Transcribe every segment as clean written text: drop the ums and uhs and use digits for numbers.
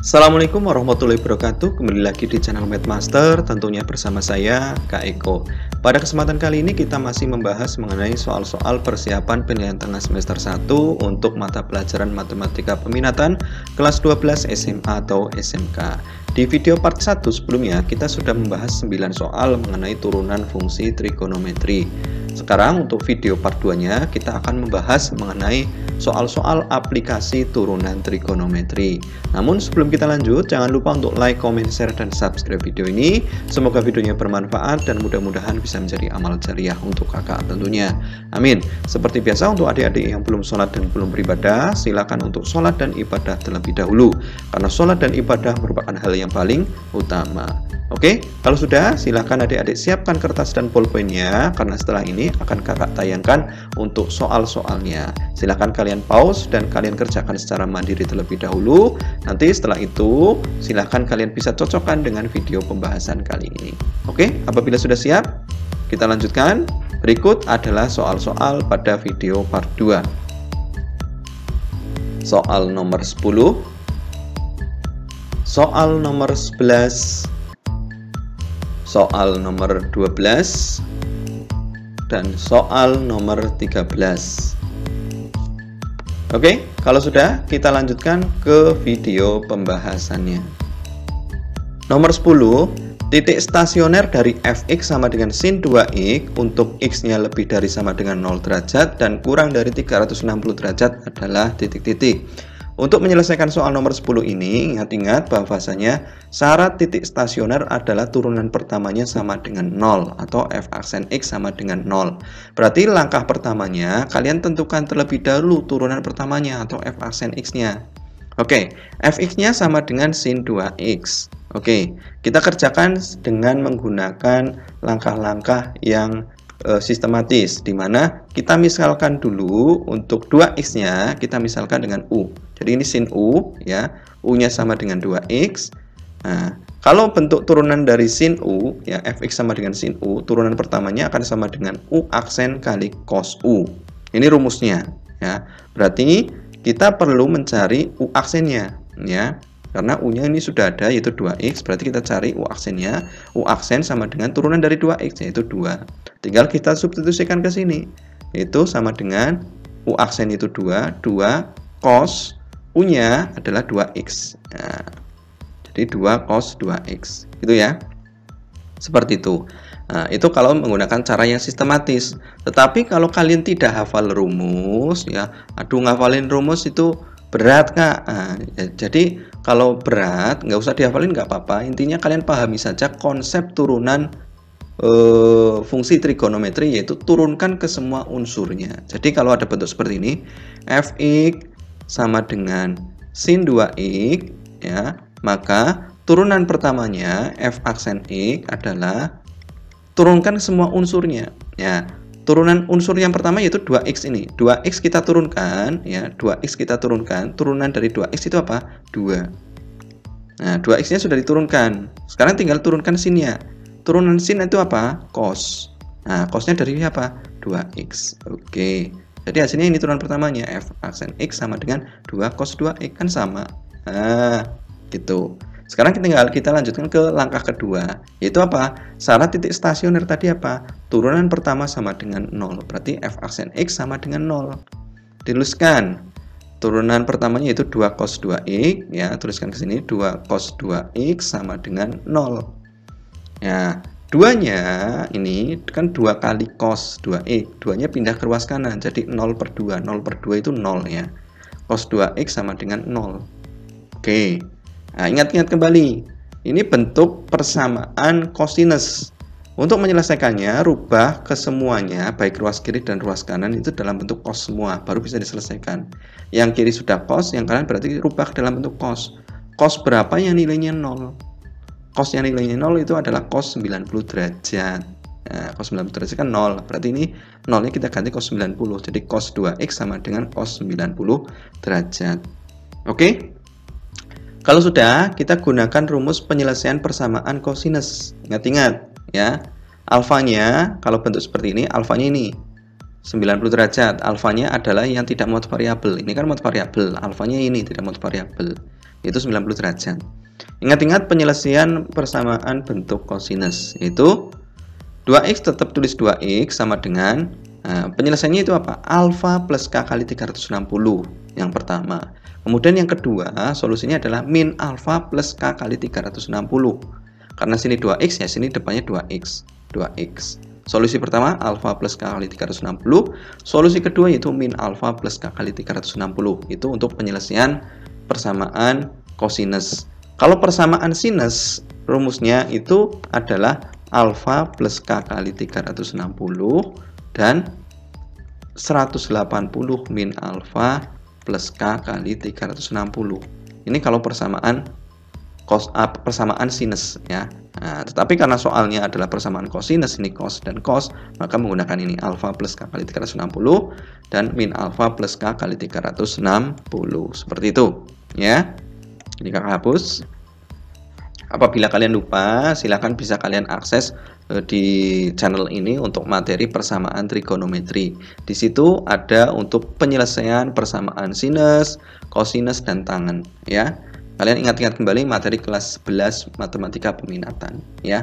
Assalamualaikum warahmatullahi wabarakatuh. Kembali lagi di channel Mathmaster, tentunya bersama saya Kak Eko. Pada kesempatan kali ini kita masih membahas mengenai soal-soal persiapan penilaian tengah semester 1 untuk mata pelajaran matematika peminatan kelas 12 SMA atau SMK. Di video part 1 sebelumnya kita sudah membahas 9 soal mengenai turunan fungsi trigonometri. Sekarang untuk video part 2-nya kita akan membahas mengenai soal-soal aplikasi turunan trigonometri. Namun sebelum kita lanjut, jangan lupa untuk like, comment, share, dan subscribe video ini. Semoga videonya bermanfaat dan mudah-mudahan bisa menjadi amal jariah untuk kakak tentunya. Amin. Seperti biasa untuk adik-adik yang belum sholat dan belum beribadah, silakan untuk sholat dan ibadah terlebih dahulu. Karena sholat dan ibadah merupakan hal yang paling utama. Oke, kalau sudah, silakan adik-adik siapkan kertas dan pulpennya, karena setelah ini akan kakak tayangkan untuk soal-soalnya. Silakan kalian pause dan kalian kerjakan secara mandiri terlebih dahulu. Nanti setelah itu, silakan kalian bisa cocokkan dengan video pembahasan kali ini. Oke, apabila sudah siap, kita lanjutkan. Berikut adalah soal-soal pada video part 2. Soal nomor 10, soal nomor 11, soal nomor 12, dan soal nomor 13. Oke, kalau sudah, kita lanjutkan ke video pembahasannya. Nomor 10, titik stasioner dari fx sama dengan sin 2x untuk x-nya lebih dari sama dengan 0 derajat dan kurang dari 360 derajat adalah titik-titik. Untuk menyelesaikan soal nomor 10 ini, ingat-ingat bahwasanya syarat titik stasioner adalah turunan pertamanya sama dengan 0 atau f aksen x sama dengan 0. Berarti langkah pertamanya kalian tentukan terlebih dahulu turunan pertamanya atau f aksen x-nya. Oke, fx-nya sama dengan sin 2x. Oke, kita kerjakan dengan menggunakan langkah-langkah yang sistematis, di mana kita misalkan dulu untuk 2x-nya kita misalkan dengan u. Jadi ini sin u ya, u-nya sama dengan 2x. Nah, kalau bentuk turunan dari sin u ya, fx sama dengan sin u, turunan pertamanya akan sama dengan u aksen kali cos u. Ini rumusnya ya. Berarti kita perlu mencari u aksennya ya. Karena u-nya ini sudah ada yaitu 2x, berarti kita cari u aksennya. U aksen sama dengan turunan dari 2x yaitu 2. Tinggal kita substitusikan ke sini. Itu sama dengan u aksen itu 2 cos u-nya adalah 2x. Nah, jadi 2 cos 2x. Gitu ya. Seperti itu. Nah, itu kalau menggunakan cara yang sistematis. Tetapi kalau kalian tidak hafal rumus ya, aduh ngafalin rumus itu berat Kak. Nah, jadi kalau berat nggak usah dihafalin nggak apa-apa. Intinya kalian pahami saja konsep turunan fungsi trigonometri, yaitu turunkan ke semua unsurnya. Jadi kalau ada bentuk seperti ini, fx sama dengan sin 2x ya, maka turunan pertamanya f aksen x adalah turunkan semua unsurnya ya. Turunan unsur yang pertama yaitu 2x ini. 2x kita turunkan ya, 2x kita turunkan. Turunan dari 2x itu apa? 2. Nah, 2x-nya sudah diturunkan. Sekarang tinggal turunkan sin-nya. Turunan sin itu apa? Cos. Nah, cos-nya dari apa? 2x. Oke. Jadi hasilnya ini turunan pertamanya, f aksen x sama dengan 2 cos 2x, kan sama. Nah, gitu. Sekarang kita lanjutkan ke langkah kedua, yaitu apa? Syarat titik stasioner tadi apa? Turunan pertama sama dengan 0. Berarti f aksen x sama dengan 0. Dituliskan. Turunan pertamanya itu 2 cos 2x, ya, tuliskan ke sini 2 cos 2x sama dengan 0. Ya, 2-nya ini kan 2 kali cos 2x. 2-nya pindah ke ruas kanan, jadi 0 per 2. 0 per 2 itu 0 ya. Cos 2x sama dengan 0. Oke. Nah, ingat-ingat kembali, ini bentuk persamaan kosinus. Untuk menyelesaikannya, rubah ke semuanya, baik ruas kiri dan ruas kanan itu dalam bentuk cos semua, baru bisa diselesaikan. Yang kiri sudah cos, yang kanan berarti rubah ke dalam bentuk cos. Cos berapa yang nilainya 0? Cos yang nilainya 0 itu adalah cos 90 derajat. Nah, cos 90 derajat kan 0, berarti ini 0-nya kita ganti cos 90, jadi cos 2x sama dengan cos 90 derajat. Oke? Kalau sudah, kita gunakan rumus penyelesaian persamaan kosinus. Ingat-ingat ya. Alfanya, kalau bentuk seperti ini, alfanya ini 90 derajat. Alfanya adalah yang tidak mod variabel. Ini kan mod variabel. Alfanya ini tidak mod variabel. itu 90 derajat. Ingat-ingat penyelesaian persamaan bentuk kosinus, yaitu 2x tetap tulis 2x sama dengan, penyelesaiannya itu apa? Alfa plus K kali 360 yang pertama. Kemudian yang kedua, solusinya adalah min alfa plus K kali 360. Karena sini 2x ya, sini depannya 2x. Solusi pertama alfa plus K kali 360. Solusi kedua yaitu min alfa plus K kali 360. Itu untuk penyelesaian persamaan kosinus. Kalau persamaan sinus, rumusnya itu adalah alfa plus K kali 360 dan 180 min alfa plus K kali 360. Ini kalau persamaan sinus ya. Nah, tetapi karena soalnya adalah persamaan kosinus, ini cos dan cos, maka menggunakan ini alfa plus K kali 360 dan min alfa plus K kali 360. Seperti itu ya. Ini kakak hapus. Apabila kalian lupa, silakan bisa kalian akses di channel ini untuk materi persamaan trigonometri. Di situ ada untuk penyelesaian persamaan sinus, kosinus, dan tangen ya. Kalian ingat-ingat kembali materi kelas 11 matematika peminatan ya.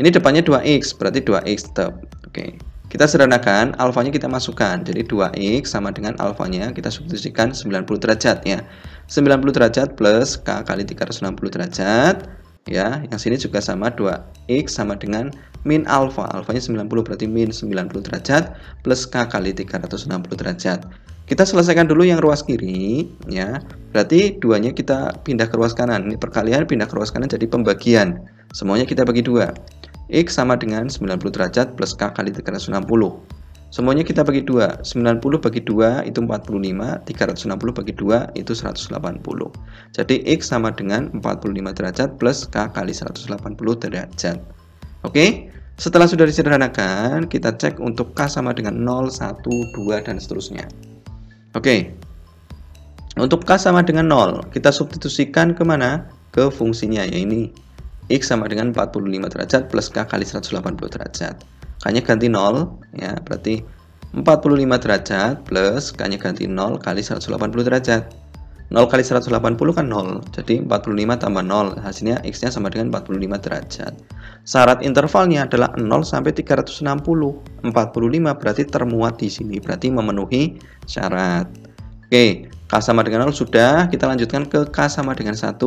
Ini depannya 2x, berarti 2x tetap. Oke. Kita sederhanakan, alfanya kita masukkan. Jadi 2x sama dengan alfanya kita substitusikan 90 derajat ya. 90 derajat plus K kali 360 derajat ya. Yang sini juga sama, 2x sama dengan min alfa. Alfanya 90 berarti min 90 derajat plus K kali 360 derajat. Kita selesaikan dulu yang ruas kiri ya. Berarti duanya kita pindah ke ruas kanan. Ini perkalian pindah ke ruas kanan jadi pembagian. Semuanya kita bagi 2. X sama dengan 90 derajat plus K kali 360. Semuanya kita bagi 2. 90 bagi 2 itu 45. 360 bagi 2 itu 180. Jadi X sama dengan 45 derajat plus K kali 180 derajat. Oke. Setelah sudah disederhanakan, kita cek untuk K sama dengan 0, 1, 2, dan seterusnya. Oke. Untuk K sama dengan 0, kita substitusikan kemana? Ke fungsinya, ya ini. X sama dengan 45 derajat plus K kali 180 derajat. K-nya ganti 0, ya, berarti 45 derajat plus K-nya ganti 0 kali 180 derajat. 0 kali 180 kan 0, jadi 45 tambah 0, hasilnya X-nya sama dengan 45 derajat. Syarat intervalnya adalah 0 sampai 360. 45 berarti termuat di sini, berarti memenuhi syarat. Oke, K sama dengan 0 sudah, kita lanjutkan ke K sama dengan 1.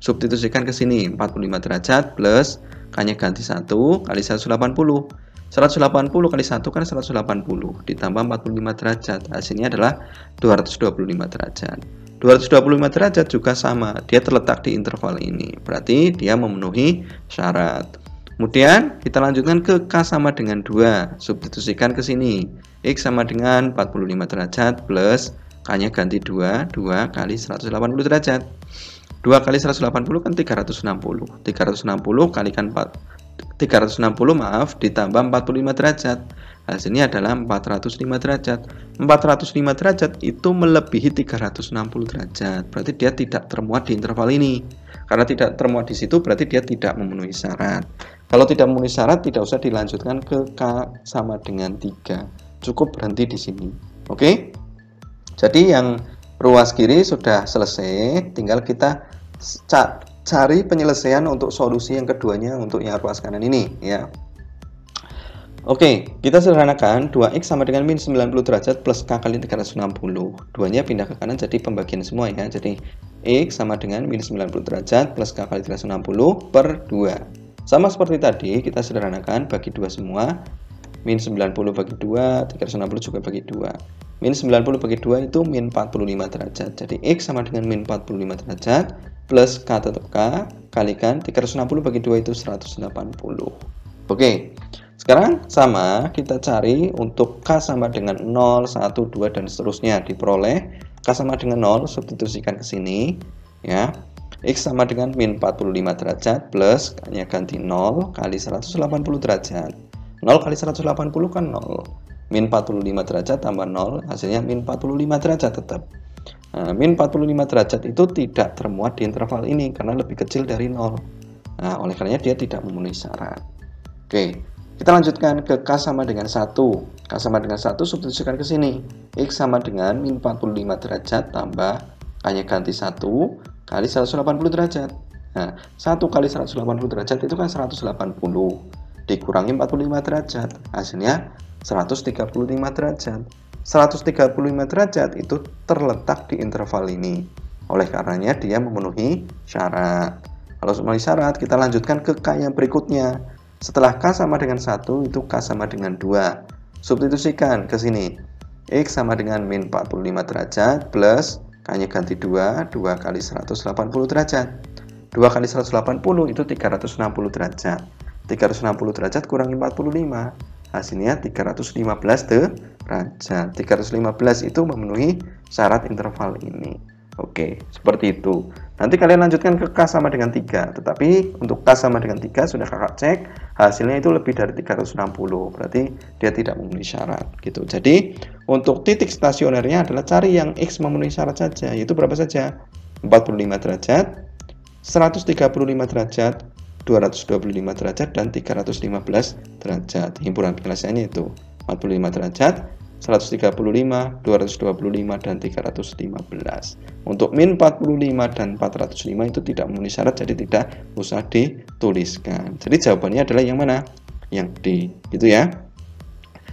Substitusikan ke sini, 45 derajat plus K-nya ganti 1 kali 180. 180 kali 1 kan 180, ditambah 45 derajat, hasilnya adalah 225 derajat. 225 derajat juga sama, dia terletak di interval ini, berarti dia memenuhi syarat. Kemudian kita lanjutkan ke K sama dengan 2, substitusikan ke sini. X sama dengan 45 derajat plus K-nya ganti 2 kali 180 derajat. 2 kali 180 kan 360. 360 kalikan 360 maaf ditambah 45 derajat. Hasilnya adalah 405 derajat. 405 derajat itu melebihi 360 derajat. Berarti dia tidak termuat di interval ini. Karena tidak termuat di situ berarti dia tidak memenuhi syarat. Kalau tidak memenuhi syarat tidak usah dilanjutkan ke K sama dengan 3. Cukup berhenti di sini. Oke? Jadi yang ruas kiri sudah selesai, tinggal kita cari penyelesaian untuk solusi yang keduanya untuk yang ruas kanan ini ya. Oke, kita sederhanakan 2x sama dengan min 90 derajat plus K kali 360. Duanya pindah ke kanan jadi pembagian semua ya. Jadi X sama dengan min 90 derajat plus K kali 360 per 2. Sama seperti tadi, kita sederhanakan bagi 2 semua. Min 90 bagi 2, 360 juga bagi 2. Min 90 bagi 2 itu min 45 derajat. Jadi X sama dengan min 45 derajat plus K tetap K kalikan 360 bagi 2 itu 180. Oke, sekarang sama kita cari untuk K sama dengan 0, 1, 2, dan seterusnya diperoleh. K sama dengan 0, substitusikan ke sini ya. X sama dengan min 45 derajat plus K-nya ganti 0 kali 180 derajat. 0 kali 180 kan 0. Min 45 derajat tambah 0, hasilnya min 45 derajat tetap. Nah, min 45 derajat itu tidak termuat di interval ini karena lebih kecil dari 0. Nah, oleh karenanya dia tidak memenuhi syarat. Oke, kita lanjutkan ke K sama dengan 1. K sama dengan 1 substitusikan ke sini. X sama dengan min 45 derajat tambah K-nya ganti 1 kali 180 derajat. Nah, 1 kali 180 derajat itu kan 180 dikurangi 45 derajat, hasilnya 135 derajat. 135 derajat itu terletak di interval ini. Oleh karenanya dia memenuhi syarat. Kalau memenuhi syarat, kita lanjutkan ke K yang berikutnya. Setelah K sama dengan 1, itu K sama dengan 2. Substitusikan ke sini. X sama dengan min 45 derajat plus K-nya ganti 2 kali 180 derajat. 2 kali 180 itu 360 derajat. 360 derajat kurangi 45. Hasilnya 315 derajat. 315 itu memenuhi syarat interval ini. Oke, seperti itu. Nanti kalian lanjutkan ke K sama dengan 3. Tetapi untuk K sama dengan 3 sudah kakak cek, hasilnya itu lebih dari 360. Berarti dia tidak memenuhi syarat gitu. Jadi, untuk titik stasionernya adalah cari yang X memenuhi syarat saja. Yaitu berapa saja? 45 derajat, 135 derajat, 225 derajat, dan 315 derajat. Himpunan penyelesaiannya itu 45 derajat, 135, 225, dan 315. Untuk min 45 dan 405 itu tidak memenuhi syarat, jadi tidak usah dituliskan. Jadi jawabannya adalah yang mana? Yang D, gitu ya.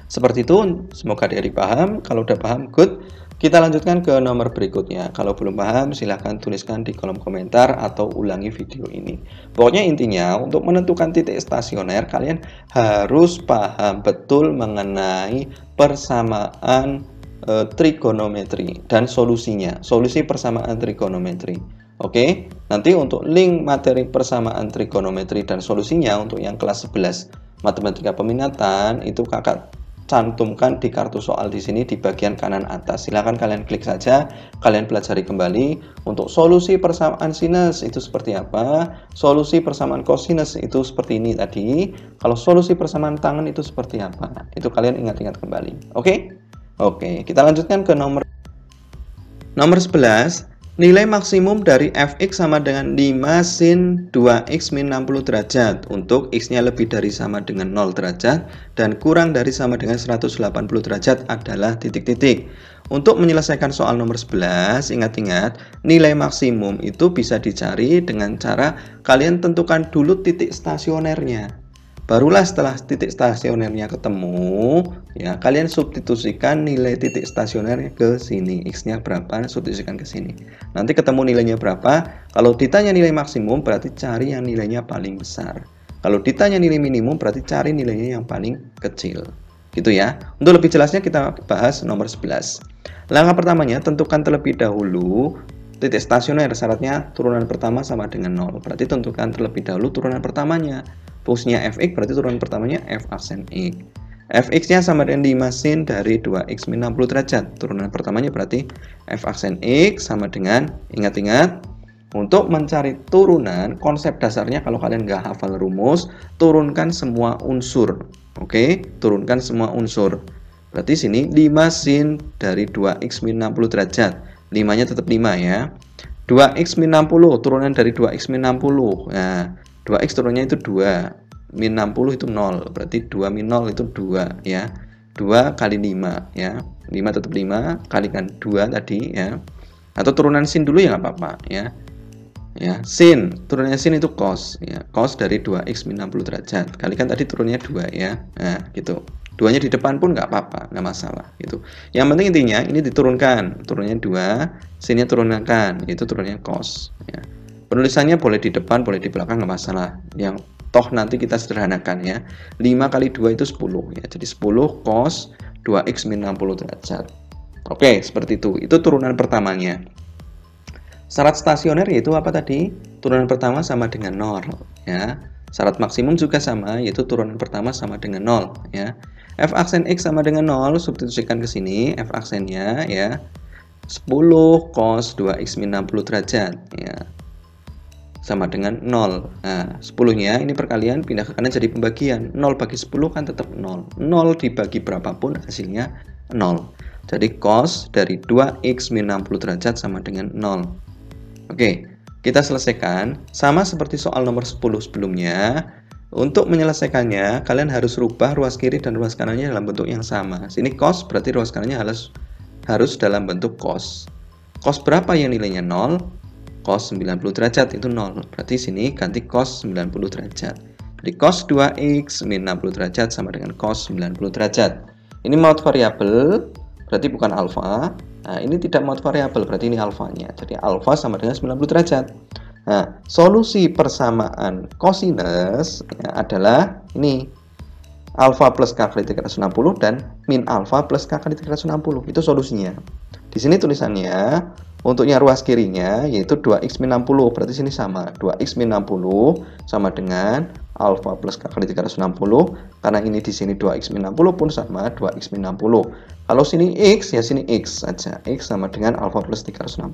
Seperti itu, semoga adik-adik paham. Kalau udah paham, good. Kita lanjutkan ke nomor berikutnya. Kalau belum paham, silahkan tuliskan di kolom komentar atau ulangi video ini. Pokoknya intinya, untuk menentukan titik stasioner, kalian harus paham betul mengenai persamaan trigonometri dan solusinya. Solusi persamaan trigonometri. Oke, nanti untuk link materi persamaan trigonometri dan solusinya untuk yang kelas 11 matematika peminatan itu kakak cantumkan di kartu soal di sini di bagian kanan atas. Silahkan kalian klik saja, kalian pelajari kembali. Untuk solusi persamaan sinus itu seperti apa, solusi persamaan kosinus itu seperti ini tadi. Kalau solusi persamaan tangen itu seperti apa, itu kalian ingat-ingat kembali. Oke? Oke, kita lanjutkan ke nomor 11. Nilai maksimum dari fx sama dengan 5 sin 2x min 60 derajat untuk x-nya lebih dari sama dengan 0 derajat dan kurang dari sama dengan 180 derajat adalah titik-titik. Untuk menyelesaikan soal nomor 11, ingat-ingat, nilai maksimum itu bisa dicari dengan cara kalian tentukan dulu titik stasionernya. Barulah setelah titik stasionernya ketemu, ya kalian substitusikan nilai titik stasionernya ke sini. X-nya berapa, substitusikan ke sini. Nanti ketemu nilainya berapa. Kalau ditanya nilai maksimum, berarti cari yang nilainya paling besar. Kalau ditanya nilai minimum, berarti cari nilainya yang paling kecil. Gitu ya. Untuk lebih jelasnya kita bahas nomor 11. Langkah pertamanya, tentukan terlebih dahulu titik stasioner. Syaratnya turunan pertama sama dengan 0. Berarti tentukan terlebih dahulu turunan pertamanya. Fungsinya fx berarti turunan pertamanya f aksen x. Fx-nya sama dengan 5 sin dari 2x min 60 derajat. Turunan pertamanya berarti f aksen x sama dengan, ingat-ingat, untuk mencari turunan, konsep dasarnya kalau kalian nggak hafal rumus, turunkan semua unsur. Oke, turunkan semua unsur. Berarti sini 5 sin dari 2x min 60 derajat. 5-nya tetap 5 ya. 2x min 60, turunan dari 2x min 60. Nah, 2x turunnya itu 2, min 60 itu 0, berarti 2 min 0 itu 2 ya. 2 kali 5 ya, 5 tetap 5, kalikan 2 tadi ya. Atau turunan sin dulu ya nggak apa-apa ya. Ya, sin, turunnya sin itu cos ya. Cos dari 2x min 60 derajat, kalikan tadi turunnya 2 ya. Nah, gitu. 2-nya di depan pun nggak apa-apa, nggak masalah gitu. Yang penting intinya ini diturunkan, turunnya 2, sinnya turunkan, itu turunnya cos ya. Penulisannya boleh di depan, boleh di belakang, nggak masalah. Yang toh nanti kita sederhanakan ya. 5 kali 2 itu 10 ya. Jadi 10 cos 2x min 60 derajat. Oke, seperti itu. Itu turunan pertamanya. Syarat stasioner yaitu apa tadi? Turunan pertama sama dengan 0 ya. Syarat maksimum juga sama, yaitu turunan pertama sama dengan 0 ya. F aksen x sama dengan 0, substitusikan ke sini f aksennya ya. 10 cos 2x min 60 derajat ya. Sama dengan 0. Nah, 10-nya ini perkalian pindah ke kanan jadi pembagian. 0 bagi 10 kan tetap 0. 0 dibagi berapapun hasilnya 0. Jadi cos dari 2x min 60 derajat sama dengan 0. Oke, kita selesaikan. Sama seperti soal nomor 10 sebelumnya. Untuk menyelesaikannya, kalian harus rubah ruas kiri dan ruas kanannya dalam bentuk yang sama. Sini cos berarti ruas kanannya harus dalam bentuk cos. Cos berapa yang nilainya 0? cos 90 derajat itu 0. Berarti sini ganti cos 90 derajat. Jadi cos 2x min 60 derajat sama dengan cos 90 derajat. Ini mode variabel, berarti bukan alfa. Nah, ini tidak mode variabel, berarti ini alfanya. Jadi alfa sama dengan 90 derajat. Nah, solusi persamaan cosinus ya, adalah ini. Alfa plus K kali 360 dan min alfa plus K kali 360. Itu solusinya. Di sini tulisannya untuknya ruas kirinya yaitu 2x min 60. Berarti sini sama. 2x min 60 sama dengan alfa plus K kali 360. Karena ini di sini 2x min 60 pun sama 2x min 60. Kalau sini x ya sini x saja. X sama dengan alfa plus 360.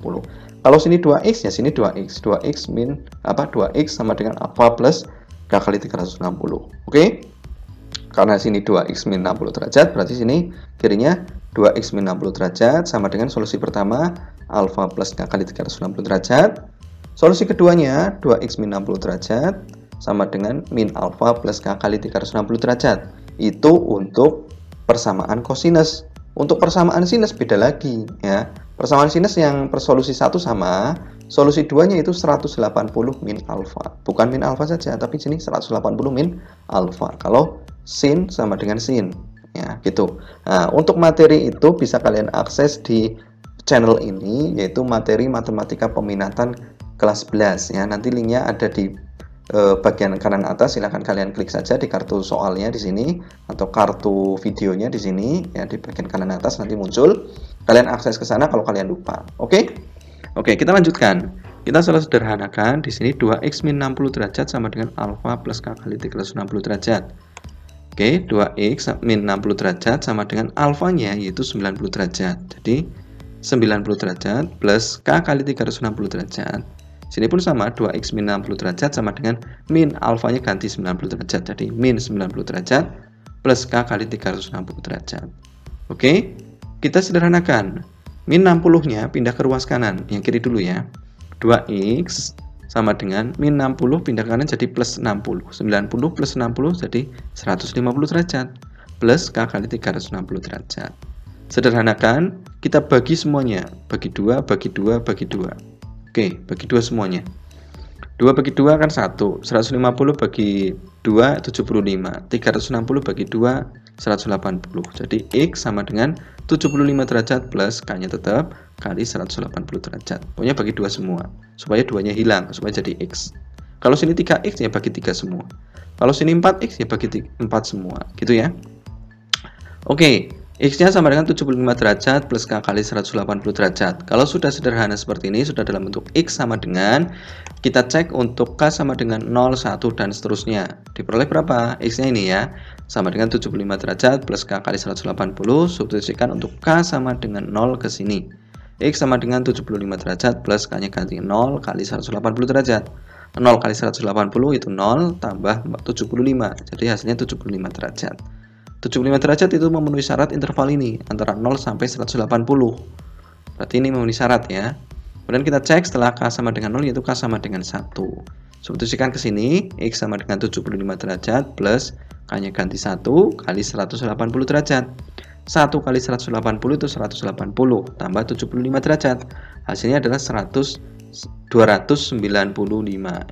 Kalau sini 2x ya sini 2x. 2x min 2x sama dengan alfa plus K kali 360. Oke? Karena sini 2x min 60 derajat, berarti sini kirinya 2x min 60 derajat sama dengan solusi pertama alfa plus K kali 360 derajat. Solusi keduanya 2x min 60 derajat sama dengan min alfa plus K kali 360 derajat. Itu untuk persamaan cosinus. Untuk persamaan sinus beda lagi ya. Persamaan sinus yang persolusi 1 sama, solusi 2-nya itu 180 min alfa. Bukan min alfa saja, tapi sini 180 min alfa. Kalau sin sama dengan sin ya gitu. Nah, untuk materi itu bisa kalian akses di channel ini yaitu materi matematika peminatan kelas 11 ya. Nanti linknya ada di bagian kanan atas, silahkan kalian klik saja di kartu soalnya di sini atau kartu videonya di sini ya, di bagian kanan atas nanti muncul. Kalian akses ke sana kalau kalian lupa. Oke, kita lanjutkan. Kita selalu sederhanakan di sini 2x min 60 derajat sama dengan alfa plus K kali 360 derajat. Oke, 2x min 60 derajat sama dengan alfanya yaitu 90 derajat. Jadi 90 derajat plus K kali 360 derajat. Sini pun sama, 2x min 60 derajat sama dengan min alfanya ganti 90 derajat. Jadi min 90 derajat plus K kali 360 derajat. Oke, kita sederhanakan. Min 60-nya pindah ke ruas kanan, yang kiri dulu ya. 2x sama dengan min 60 pindah ke kanan jadi plus 60. 90 plus 60 jadi 150 derajat. Plus K kali 360 derajat. Sederhanakan, kita bagi semuanya. Bagi 2, bagi 2, bagi 2. Oke, bagi 2 semuanya. 2 bagi 2 kan 1. 150 bagi 2, 75. 360 bagi 2, 180. Jadi X sama dengan 75 derajat plus K-nya tetap kali 180 derajat. Pokoknya bagi 2 semua. Supaya 2-nya hilang, supaya jadi X. Kalau sini 3X ya bagi 3 semua. Kalau sini 4X ya bagi 4 semua. Gitu ya. Oke. X-nya sama dengan 75 derajat plus K kali 180 derajat. Kalau sudah sederhana seperti ini, sudah dalam bentuk X sama dengan, kita cek untuk K sama dengan 0, 1, dan seterusnya. Diperoleh berapa? X-nya ini ya, sama dengan 75 derajat plus K kali 180, substitusikan untuk K sama dengan 0 ke sini. X sama dengan 75 derajat plus K-nya ganti 0 kali 180 derajat. 0 kali 180 itu 0 tambah 75, jadi hasilnya 75 derajat. 75 derajat itu memenuhi syarat interval ini antara 0 sampai 180. Berarti ini memenuhi syarat ya. Kemudian kita cek setelah K sama dengan 0 yaitu K sama dengan 1. Substitusikan ke sini, X sama dengan 75 derajat plus K-nya ganti 1 kali 180 derajat. 1 kali 180 itu 180 tambah 75 derajat. Hasilnya adalah 295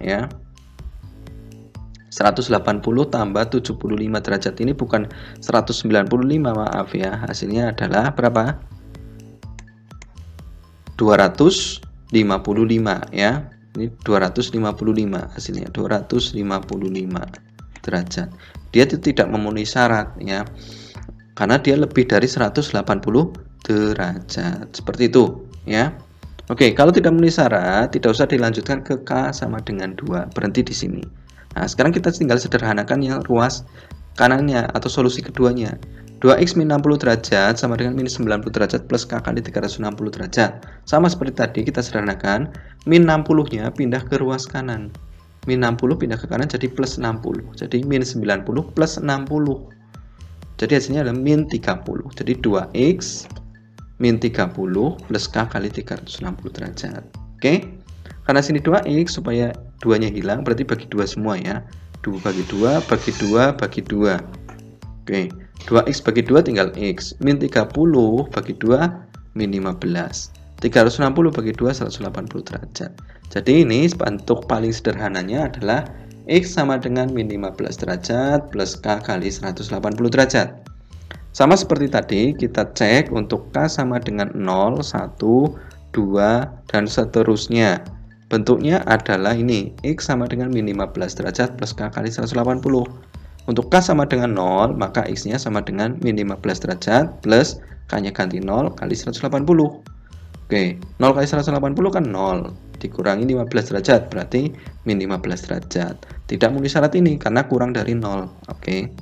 ya. 180 tambah 75 derajat ini bukan 195, maaf ya. Hasilnya adalah berapa? 255 ya. Ini 255 hasilnya, 255 derajat. Dia tidak memenuhi syarat ya. Karena dia lebih dari 180 derajat. Seperti itu ya. Oke, kalau tidak memenuhi syarat, tidak usah dilanjutkan ke K sama dengan 2. Berhenti di sini. Nah, sekarang kita tinggal sederhanakan yang ruas kanannya atau solusi keduanya. 2x min 60 derajat sama dengan min 90 derajat plus K kali 360 derajat. Sama seperti tadi kita sederhanakan, min 60-nya pindah ke ruas kanan. Min 60 pindah ke kanan jadi plus 60. Jadi min 90 plus 60. Jadi hasilnya adalah min 30. Jadi 2x min 30 plus K kali 360 derajat. Oke? Karena sini 2x supaya 2-nya hilang berarti bagi 2 semua ya. 2 bagi 2 bagi 2 bagi 2. Oke, 2x bagi 2 tinggal x. Min 30 bagi 2 min 15. 360 bagi 2, 180 derajat. Jadi ini bentuk paling sederhananya adalah X sama dengan min 15 derajat plus K kali 180 derajat. Sama seperti tadi, kita cek untuk K sama dengan 0, 1, 2, dan seterusnya. Bentuknya adalah ini, X sama dengan min 15 derajat plus K kali 180. Untuk K sama dengan 0, maka X-nya sama dengan min 15 derajat plus K-nya ganti 0 kali 180. Oke, 0 kali 180 kan 0, dikurangi 15 derajat, berarti min 15 derajat. Tidak memenuhi syarat ini, karena kurang dari 0. Oke.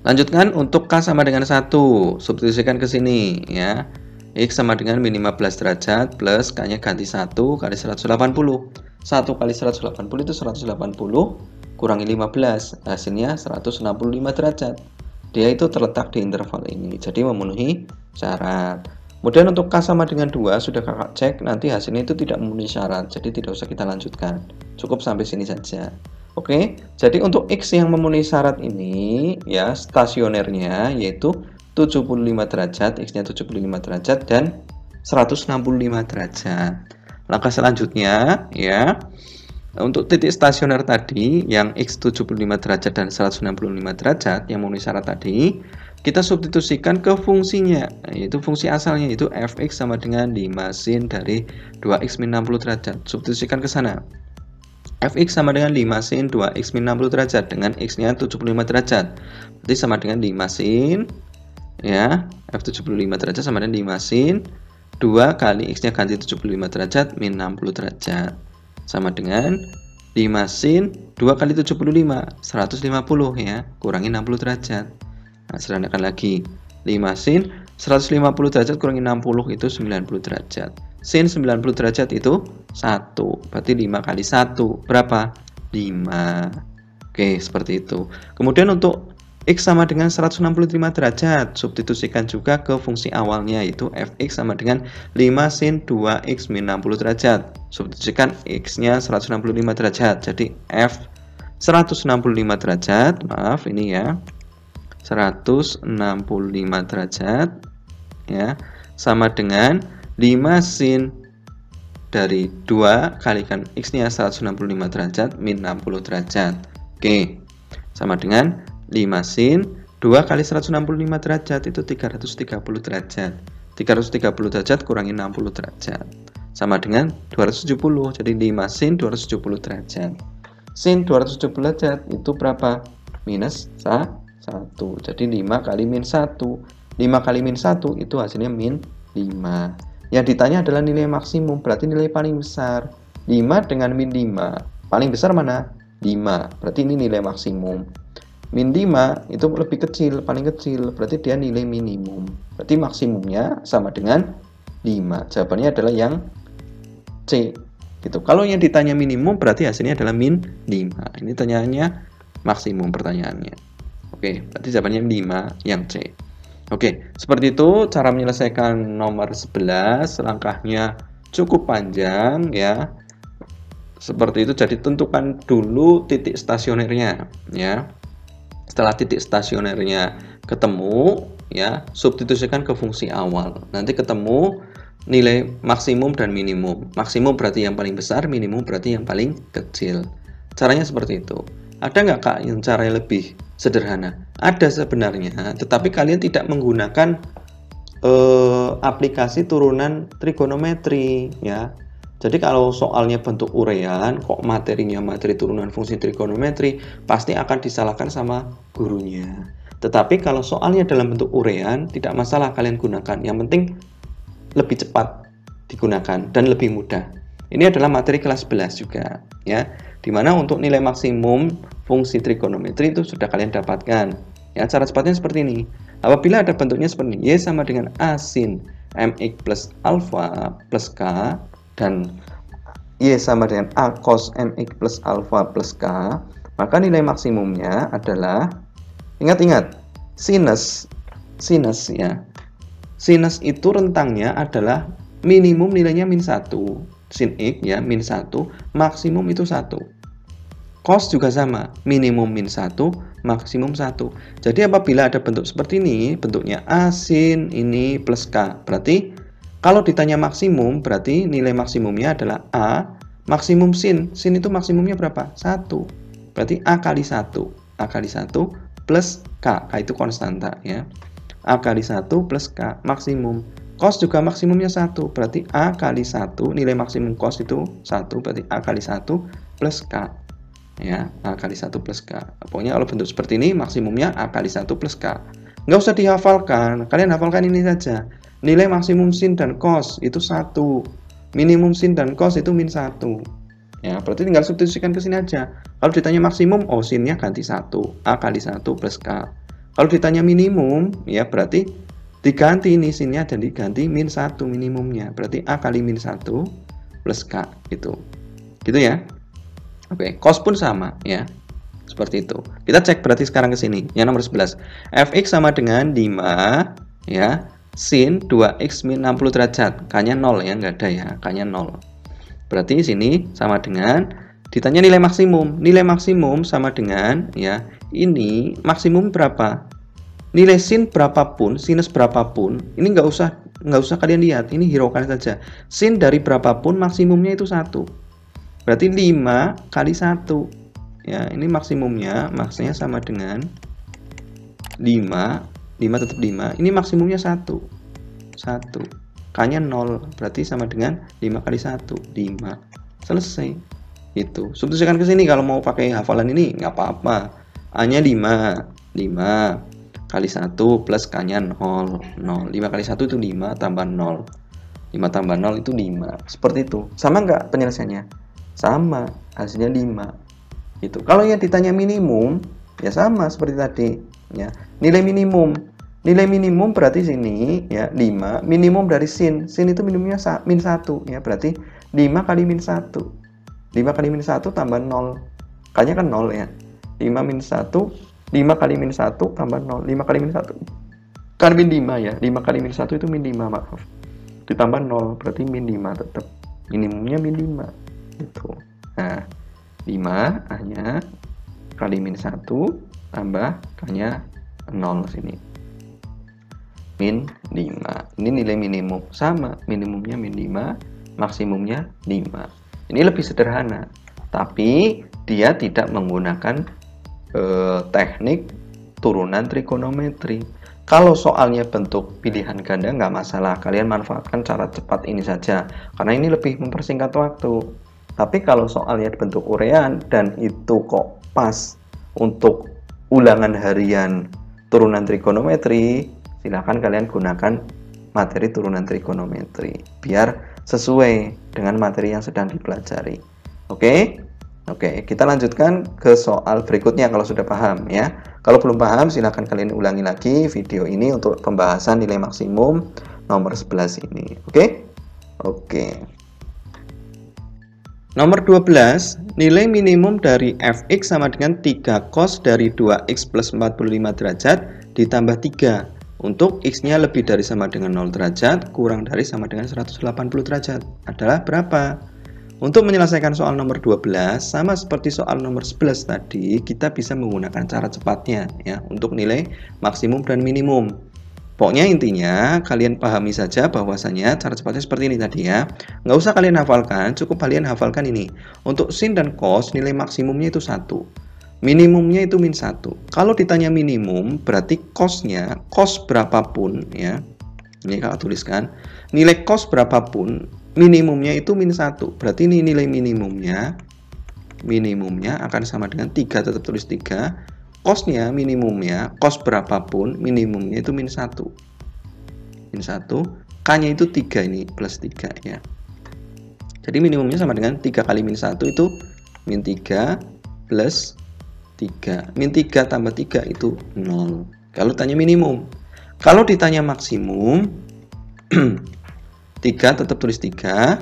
Lanjutkan untuk K sama dengan 1, substitusikan ke sini ya. X sama dengan min 15 derajat plus K-nya ganti 1 kali 180. 1 kali 180 itu 180, kurangi 15, hasilnya 165 derajat. Dia itu terletak di interval ini, jadi memenuhi syarat. Kemudian untuk K sama dengan 2, sudah kakak cek, nanti hasilnya itu tidak memenuhi syarat, jadi tidak usah kita lanjutkan. Cukup sampai sini saja. Oke, jadi untuk X yang memenuhi syarat ini, ya stasionernya yaitu 75 derajat, X-nya 75 derajat dan 165 derajat. Langkah selanjutnya, ya, untuk titik stasioner tadi yang X 75 derajat dan 165 derajat yang memenuhi syarat tadi, kita substitusikan ke fungsinya, yaitu fungsi asalnya, yaitu fx sama dengan 5 sin dari 2x min 60 derajat. Substitusikan ke sana. Fx sama dengan 5 sin 2x min 60 derajat dengan x-nya 75 derajat. Berarti sama dengan 5 sin, ya, F75 derajat sama dengan 5 sin 2 kali x-nya ganti 75 derajat min 60 derajat. Sama dengan 5 sin 2 kali 75, 150 ya, kurangi 60 derajat. Nah, sederhanakan lagi. 5 sin 150 derajat kurangi 60 itu 90 derajat. Sin 90 derajat itu 1. Berarti 5 kali 1 berapa? 5. Oke, seperti itu. Kemudian untuk X sama dengan 165 derajat, substitusikan juga ke fungsi awalnya, yaitu fx sama dengan 5 sin 2x min 60 derajat. Substitusikan x-nya 165 derajat. Jadi f 165 derajat, maaf ini ya, 165 derajat ya, sama dengan 5 sin dari 2 kalikan x-nya 165 derajat min 60 derajat. Oke, sama dengan 5 sin 2 kali 165 derajat itu 330 derajat. 330 derajat kurangi 60 derajat sama dengan 270. Jadi 5 sin 270 derajat. Sin 270 derajat itu berapa? Minus 1. Jadi 5 kali min 1. 5 kali min 1 itu hasilnya min 5. Yang ditanya adalah nilai maksimum, berarti nilai paling besar. 5 dengan min 5. Paling besar mana? 5. Berarti ini nilai maksimum. Min 5 itu lebih kecil, paling kecil, berarti dia nilai minimum. Berarti maksimumnya sama dengan 5. Jawabannya adalah yang C. Gitu. Kalau yang ditanya minimum berarti hasilnya adalah min 5. Ini tanyaannya maksimum pertanyaannya. Oke, berarti jawabannya 5 yang C. Oke, seperti itu cara menyelesaikan nomor 11. Langkahnya cukup panjang ya. Seperti itu, jadi tentukan dulu titik stasionernya ya. Setelah titik stasionernya ketemu ya, substitusikan ke fungsi awal. Nanti ketemu nilai maksimum dan minimum. Maksimum berarti yang paling besar, minimum berarti yang paling kecil. Caranya seperti itu. Ada nggak Kak yang cara yang lebih sederhana? Ada sebenarnya, tetapi kalian tidak menggunakan aplikasi turunan trigonometri ya. Jadi kalau soalnya bentuk urean, kok materinya materi turunan fungsi trigonometri, pasti akan disalahkan sama gurunya. Tetapi kalau soalnya dalam bentuk urean, tidak masalah kalian gunakan. Yang penting lebih cepat digunakan dan lebih mudah. Ini adalah materi kelas 11 juga ya. Dimana untuk nilai maksimum fungsi trigonometri itu sudah kalian dapatkan. Ya, cara cepatnya seperti ini. Apabila ada bentuknya seperti ini, Y sama dengan A sin mx plus alpha plus K, dan Y sama dengan A cos mx plus alpha plus K, maka nilai maksimumnya adalah, ingat-ingat, sinus ya. Sinus itu rentangnya adalah minimum nilainya min 1. Sin X ya, min 1, maksimum itu 1. Cos juga sama, minimum min 1, maksimum 1. Jadi apabila ada bentuk seperti ini, bentuknya A sin ini plus K, berarti Kalau ditanya maksimum, berarti nilai maksimumnya adalah A, maksimum sin. Sin itu maksimumnya berapa? 1. Berarti A kali 1. A kali 1 plus K. K itu konstanta ya. A kali 1 plus K, maksimum. Cos juga maksimumnya 1. Berarti A kali 1, nilai maksimum cos itu 1. Berarti A kali 1 plus K. Ya, A kali 1 plus K. Pokoknya kalau bentuk seperti ini, maksimumnya A kali 1 plus K. Nggak usah dihafalkan. Kalian hafalkan ini saja. Nilai maksimum sin dan cos itu 1. Minimum sin dan cos itu min 1. Ya, berarti tinggal substitusikan ke sini aja. Kalau ditanya maksimum, oh sinnya ganti 1. A kali 1 plus K. Kalau ditanya minimum, ya berarti diganti ini sinnya dan diganti min 1 minimumnya. Berarti A kali min 1 plus K itu. Gitu ya. Oke, cos pun sama ya. Seperti itu. Kita cek berarti sekarang ke sini. Yang nomor 11. Fx sama dengan 5 ya. Sin 2x min 60 derajat. K-nya 0 ya, nggak ada ya. K-nya 0. Berarti sini sama dengan ditanya nilai maksimum. Nilai maksimum sama dengan ya, ini maksimum berapa? Nilai sin berapapun, sinus berapapun, ini nggak usah kalian lihat, ini hiraukan saja. Sin dari berapapun maksimumnya itu 1. Berarti 5 kali 1. Ya, ini maksimumnya, maksudnya sama dengan 5 tetap 5. Ini maksimumnya 1. K-nya 0. Berarti sama dengan 5 kali 1. 5. Selesai. Itu. Substitusikan ke sini kalau mau pakai hafalan ini nggak apa-apa. A-nya 5. 5 kali 1 plus K-nya 0. 0. 5 kali 1 itu 5 tambah 0. 5 tambah 0 itu 5. Seperti itu. Sama nggak penyelesaiannya? Sama. Hasilnya 5. Gitu. Kalau yang ditanya minimum, ya sama seperti tadi. Ya. Nilai minimum berarti sini ya 5 minimum dari sin. Sin itu minimumnya min 1 ya, berarti 5 kali min 1. 5 kali min 1 tambah 0. K-nya kan 0 ya. 5 min 1, 5 kali min 1 tambah 0. 5 kali min 1 kan min 5 ya. 5 kali min 1 itu min 5, maaf. Ditambah 0 berarti min 5 tetap. Minimumnya min 5. Gitu. Nah, 5 A-nya kali min 1 tambah K-nya 0 sini. Min 5. Ini nilai minimum. Sama, minimumnya min 5, maksimumnya 5. Ini lebih sederhana. Tapi dia tidak menggunakan teknik turunan trigonometri. Kalau soalnya bentuk pilihan ganda nggak masalah. Kalian manfaatkan cara cepat ini saja. Karena ini lebih mempersingkat waktu. Tapi kalau soalnya bentuk urean dan itu kok pas untuk ulangan harian turunan trigonometri, silakan kalian gunakan materi turunan trigonometri biar sesuai dengan materi yang sedang dipelajari. Oke, kita lanjutkan ke soal berikutnya kalau sudah paham ya. Kalau belum paham silakan kalian ulangi lagi video ini untuk pembahasan nilai maksimum nomor 11 ini. Oke. Nomor 12, nilai minimum dari fx sama dengan 3 cos dari 2x plus 45 derajat ditambah 3 untuk x-nya lebih dari sama dengan 0 derajat kurang dari sama dengan 180 derajat adalah berapa? Untuk menyelesaikan soal nomor 12 sama seperti soal nomor 11 tadi, kita bisa menggunakan cara cepatnya ya untuk nilai maksimum dan minimum. Pokoknya intinya kalian pahami saja bahwasanya cara cepatnya seperti ini tadi ya. Nggak usah kalian hafalkan, cukup kalian hafalkan ini. Untuk sin dan cos nilai maksimumnya itu 1. Minimumnya itu min 1. Kalau ditanya minimum berarti cosnya, cos berapapun ya. Ini kakak tuliskan. Nilai cos berapapun, minimumnya itu min 1. Berarti ini nilai minimumnya akan sama dengan 3, tetap tulis 3. Cosnya minimumnya, cos berapapun, minimumnya itu min 1. Min 1, K-nya itu 3 ini, plus 3 ya. Jadi minimumnya sama dengan 3 kali min 1 itu min 3 plus 3. Min 3 tambah 3 itu 0. Kalau tanya minimum. Kalau ditanya maksimum, 3 tetap tulis 3.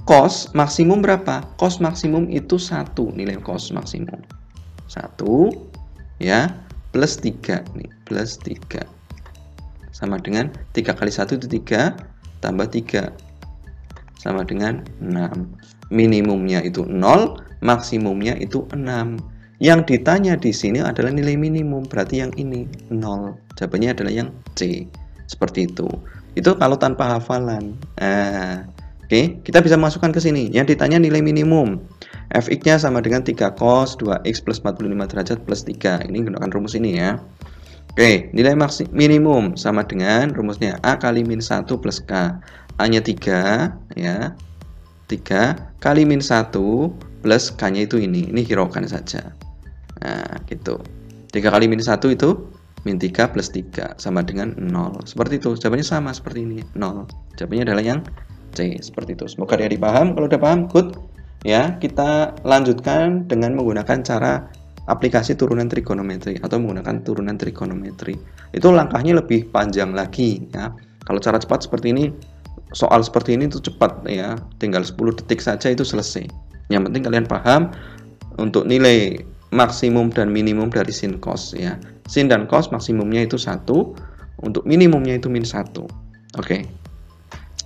Cos maksimum berapa? Cos maksimum itu 1, nilai cos maksimum. 1 ya plus 3 nih, plus 3 sama dengan 3 kali 1 itu 3 tambah 3 sama dengan 6. Minimumnya itu 0, maksimumnya itu 6. Yang ditanya di sini adalah nilai minimum, berarti yang ini 0. Jawabannya adalah yang C. Seperti itu. Itu kalau tanpa hafalan. Nah, oke, kita bisa masukkan ke sini. Yang ditanya nilai minimum. Fx-nya sama dengan 3 cos 2x plus 45 derajat plus 3. Ini gunakan rumus ini ya. Oke, nilai minimum sama dengan rumusnya A kali min 1 plus K. A-nya 3, ya. 3 kali min 1 plus K-nya itu ini. Ini hiraukan saja. Nah, gitu. 3 kali min 1 itu min 3 plus 3 sama dengan 0. Seperti itu. Jawabannya sama seperti ini, 0. Jawabannya adalah yang C. Seperti itu. Semoga dia dipaham. Kalau udah paham, good. Ya, kita lanjutkan dengan menggunakan cara aplikasi turunan trigonometri atau menggunakan turunan trigonometri. Itu langkahnya lebih panjang lagi ya. Kalau cara cepat seperti ini, soal seperti ini itu cepat ya, tinggal 10 detik saja itu selesai. Yang penting kalian paham untuk nilai maksimum dan minimum dari sin cos ya. Sin dan cos maksimumnya itu 1, untuk minimumnya itu min 1. Oke.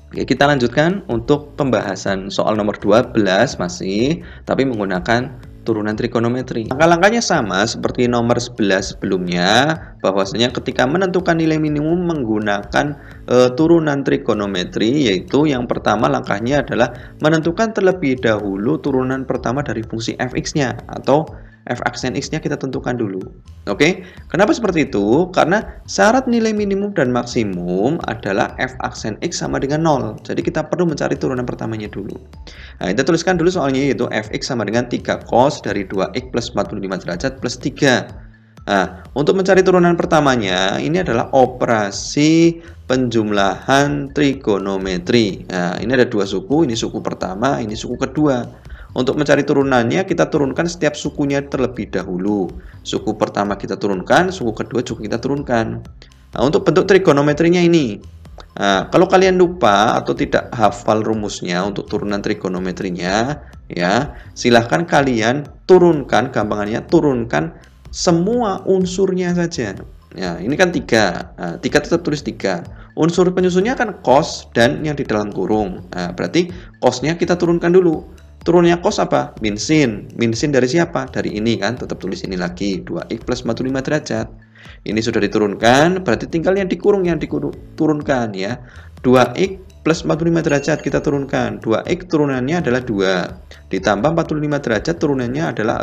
Oke, kita lanjutkan untuk pembahasan soal nomor 12 masih, tapi menggunakan turunan trigonometri. Langkah-langkahnya sama seperti nomor 11 sebelumnya, bahwasanya ketika menentukan nilai minimum menggunakan turunan trigonometri, yaitu yang pertama langkahnya adalah menentukan terlebih dahulu turunan pertama dari fungsi fx-nya atau f aksen x-nya kita tentukan dulu. Oke, kenapa seperti itu? Karena syarat nilai minimum dan maksimum adalah f aksen x sama dengan 0. Jadi kita perlu mencari turunan pertamanya dulu. Nah, kita tuliskan dulu soalnya, yaitu fx sama dengan 3 cos dari 2x plus 45 derajat plus 3. Nah, untuk mencari turunan pertamanya, ini adalah operasi penjumlahan trigonometri. Nah, ini ada dua suku, ini suku pertama, ini suku kedua. Untuk mencari turunannya, kita turunkan setiap sukunya terlebih dahulu. Suku pertama kita turunkan, suku kedua juga kita turunkan. Nah, untuk bentuk trigonometrinya ini. Nah, kalau kalian lupa atau tidak hafal rumusnya untuk turunan trigonometrinya, ya, silahkan kalian turunkan, gampangannya turunkan semua unsurnya saja. Ya, ini kan 3. Nah, 3 tetap tulis 3. Unsur penyusunnya kan cos dan yang di dalam kurung. Nah, berarti cosnya kita turunkan dulu. Turunnya cos apa? Min sin. Min sin dari siapa? Dari ini kan, tetap tulis ini lagi, 2x plus 45 derajat. Ini sudah diturunkan, berarti tinggal yang dikurung yang diturunkan ya. 2x plus 45 derajat kita turunkan. 2x turunannya adalah 2. Ditambah 45 derajat turunannya adalah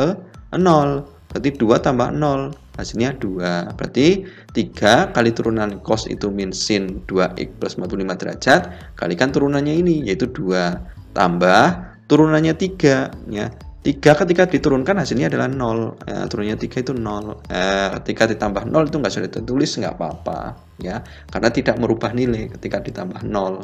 0. Berarti 2 tambah 0. Hasilnya 2. Berarti 3 kali turunan cos itu min sin 2x plus 45 derajat. Kalikan turunannya ini, yaitu 2. Tambah turunannya 3 ya. 3 ketika diturunkan hasilnya adalah 0 ya, turunannya 3 itu 0. Ketika ditambah 0 itu nggak usah ditulis, nggak apa-apa ya, karena tidak merubah nilai ketika ditambah 0.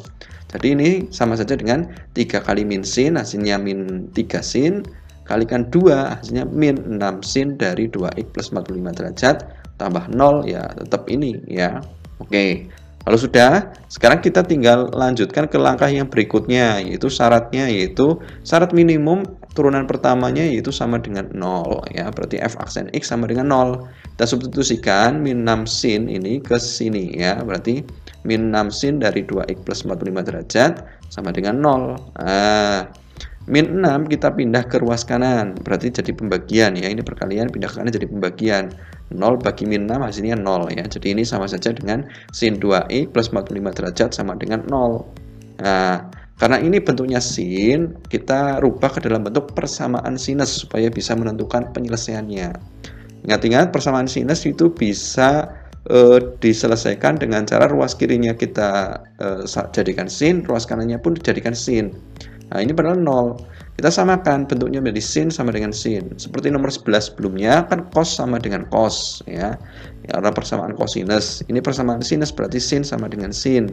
Jadi ini sama saja dengan 3 kali min sin, hasilnya min 3 sin, kalikan 2 hasilnya min 6 sin dari 2x plus 45 derajat tambah 0 ya, tetap ini ya. Oke. Kalau sudah, sekarang kita tinggal lanjutkan ke langkah yang berikutnya, yaitu syaratnya, yaitu syarat minimum turunan pertamanya yaitu sama dengan 0 ya, berarti f aksen x sama dengan 0. Kita substitusikan min 6 sin ini ke sini ya, berarti min 6 sin dari 2x plus 45 derajat sama dengan 0. Min 6 kita pindah ke ruas kanan, berarti jadi pembagian ya, ini perkalian, pindah ke kanan jadi pembagian. 0 bagi min 6 hasilnya 0 ya. Jadi ini sama saja dengan sin 2x plus 45 derajat sama dengan 0. Nah, karena ini bentuknya sin, kita rubah ke dalam bentuk persamaan sinus supaya bisa menentukan penyelesaiannya. Ingat-ingat, persamaan sinus itu bisa diselesaikan dengan cara ruas kirinya kita jadikan sin, ruas kanannya pun dijadikan sin. Nah, ini padahal 0. Kita samakan bentuknya menjadi sin sama dengan sin. Seperti nomor 11 sebelumnya, kan cos sama dengan cos ya. Karena persamaan cosinus. Ini persamaan sinus, berarti sin sama dengan sin.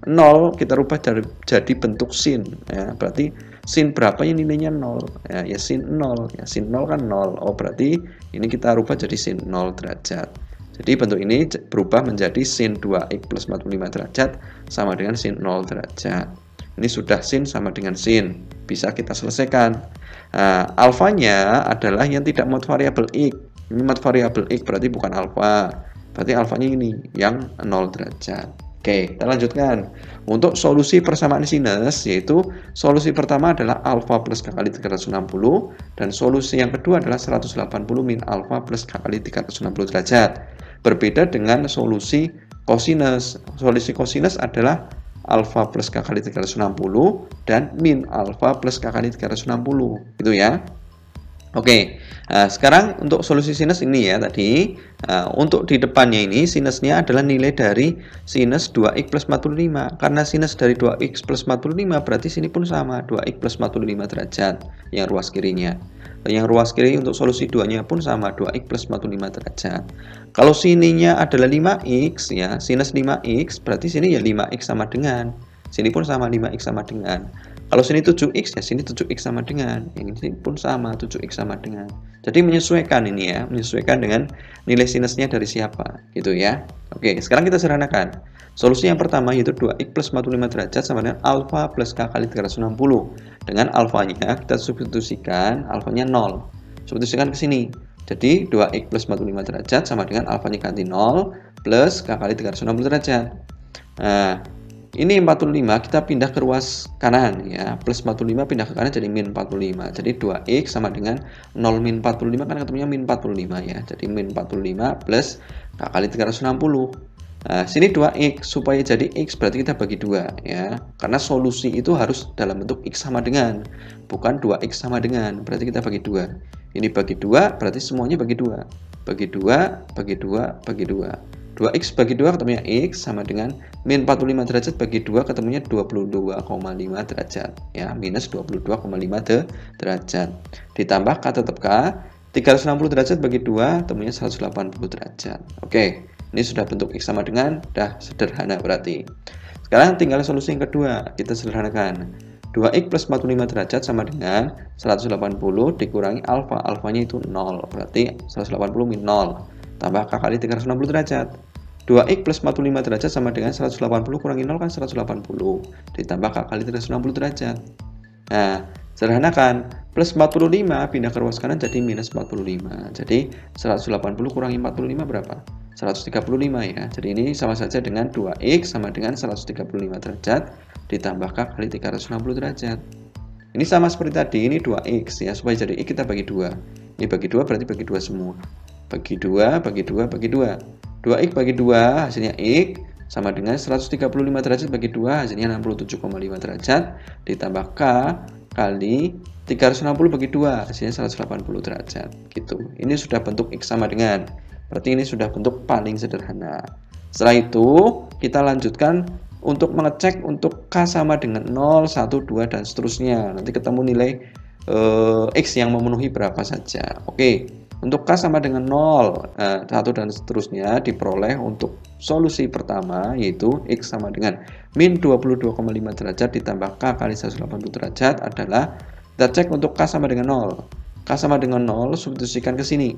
0 kita rubah jadi bentuk sin ya. Berarti sin berapa yang nilainya 0? Ya sin 0. Ya, sin 0 kan 0. Oh, berarti ini kita rubah jadi sin 0 derajat. Jadi bentuk ini berubah menjadi sin 2x plus 45 derajat sama dengan sin 0 derajat. Ini sudah sin sama dengan sin, bisa kita selesaikan. Nah, alfanya adalah yang tidak mod variabel x. Ini mod variabel x berarti bukan alfa. Berarti alfanya ini yang 0 derajat. Oke, kita lanjutkan. Untuk solusi persamaan sinus, yaitu solusi pertama adalah alfa plus k kali 360, dan solusi yang kedua adalah 180 min alfa plus k kali 360 derajat. Berbeda dengan solusi Kosinus. Solusi kosinus adalah alfa plus K kali 360 dan min alfa plus K kali 360. Gitu ya. Oke, nah, sekarang untuk solusi sinus ini ya tadi, untuk di depannya ini sinusnya adalah nilai dari sinus 2x plus 45. Karena sinus dari 2x plus 45 berarti sini pun sama, 2x plus 45 derajat yang ruas kirinya. Yang ruas kiri untuk solusi 2-nya pun sama, 2x plus 45 derajat. Kalau sininya adalah 5x ya, sinus 5x berarti sini ya 5x sama dengan. Sini pun sama, 5x sama dengan. Kalau sini 7x ya sini 7x sama dengan, yang ini pun sama 7x sama dengan. Jadi menyesuaikan ini ya, menyesuaikan dengan nilai sinusnya dari siapa gitu ya. Oke, sekarang kita sederhanakan. Solusi yang pertama yaitu 2x plus 45 derajat sama dengan alfa plus K kali 360. Dengan alfanya kita substitusikan, alfanya 0. Substitusikan ke sini. Jadi 2x plus 45 derajat sama dengan alfanya ganti 0 plus K kali 360 derajat. Nah, ini 45 kita pindah ke ruas kanan ya, plus 45 pindah ke kanan jadi min 45. Jadi 2x sama dengan 0 min 45 kan ketemunya min 45 ya. Jadi min 45 plus K kali 360. Nah, sini 2x supaya jadi x berarti kita bagi 2 ya. Karena solusi itu harus dalam bentuk x sama dengan, bukan 2x sama dengan. Berarti kita bagi 2. Ini bagi 2 berarti semuanya bagi 2. Bagi 2, bagi 2, bagi 2. 2x bagi 2 ketemunya x sama dengan min 45 derajat bagi 2 ketemunya 22,5 derajat ya, minus 22,5 derajat. Ditambah K tetap K, 360 derajat bagi 2 ketemunya 180 derajat. Oke, ini sudah bentuk x sama dengan, dah sederhana berarti. Sekarang tinggal solusi yang kedua, kita sederhanakan. 2x plus 45 derajat sama dengan 180 dikurangi alfa, alfanya itu 0, berarti 180 min 0. Tambah K kali 360 derajat. 2x plus 45 derajat sama dengan 180 kurangi 0 kan 180. Ditambah K kali 360 derajat. Nah, sederhanakan. Plus 45 pindah ke ruas kanan jadi minus 45. Jadi 180 kurangi 45 berapa? 135 ya. Jadi ini sama saja dengan 2x sama dengan 135 derajat ditambah K kali 360 derajat. Ini sama seperti tadi, ini 2x ya. Supaya jadi x kita bagi 2. Ini bagi 2 berarti bagi 2 semua. Bagi 2, bagi 2, bagi 2. 2x bagi 2 hasilnya x sama dengan 135 derajat bagi 2 hasilnya 67,5 derajat ditambah K kali 360 bagi 2 hasilnya 180 derajat gitu. Ini sudah bentuk x sama dengan, berarti ini sudah bentuk paling sederhana. Setelah itu kita lanjutkan untuk mengecek untuk K sama dengan 0, 1, 2 dan seterusnya. Nanti ketemu nilai x yang memenuhi berapa saja. Oke. Untuk K sama dengan 0, 1 dan seterusnya diperoleh untuk solusi pertama yaitu X sama dengan min 22,5 derajat ditambah K kali 180 derajat adalah, kita cek untuk K sama dengan 0. K sama dengan 0 substitusikan ke sini.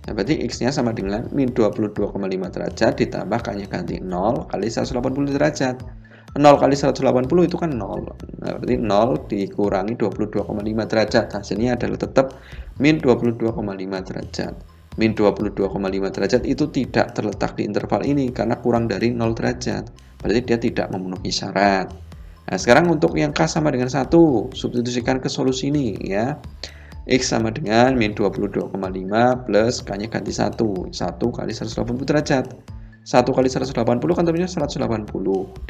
Nah, berarti X-nya sama dengan min 22,5 derajat ditambah K-nya ganti 0 kali 180 derajat. 0 kali 180 itu kan 0. Nah, berarti 0 dikurangi 22,5 derajat. Hasilnya adalah tetap min 22,5 derajat. Min 22,5 derajat itu tidak terletak di interval ini karena kurang dari 0 derajat. Berarti dia tidak memenuhi syarat. Nah, sekarang untuk yang K sama dengan 1, substitusikan ke solusi ini ya. X sama dengan min 22,5 plus K-nya ganti 1. 1 kali 180 derajat. 1 kali 180 kan tentunya 180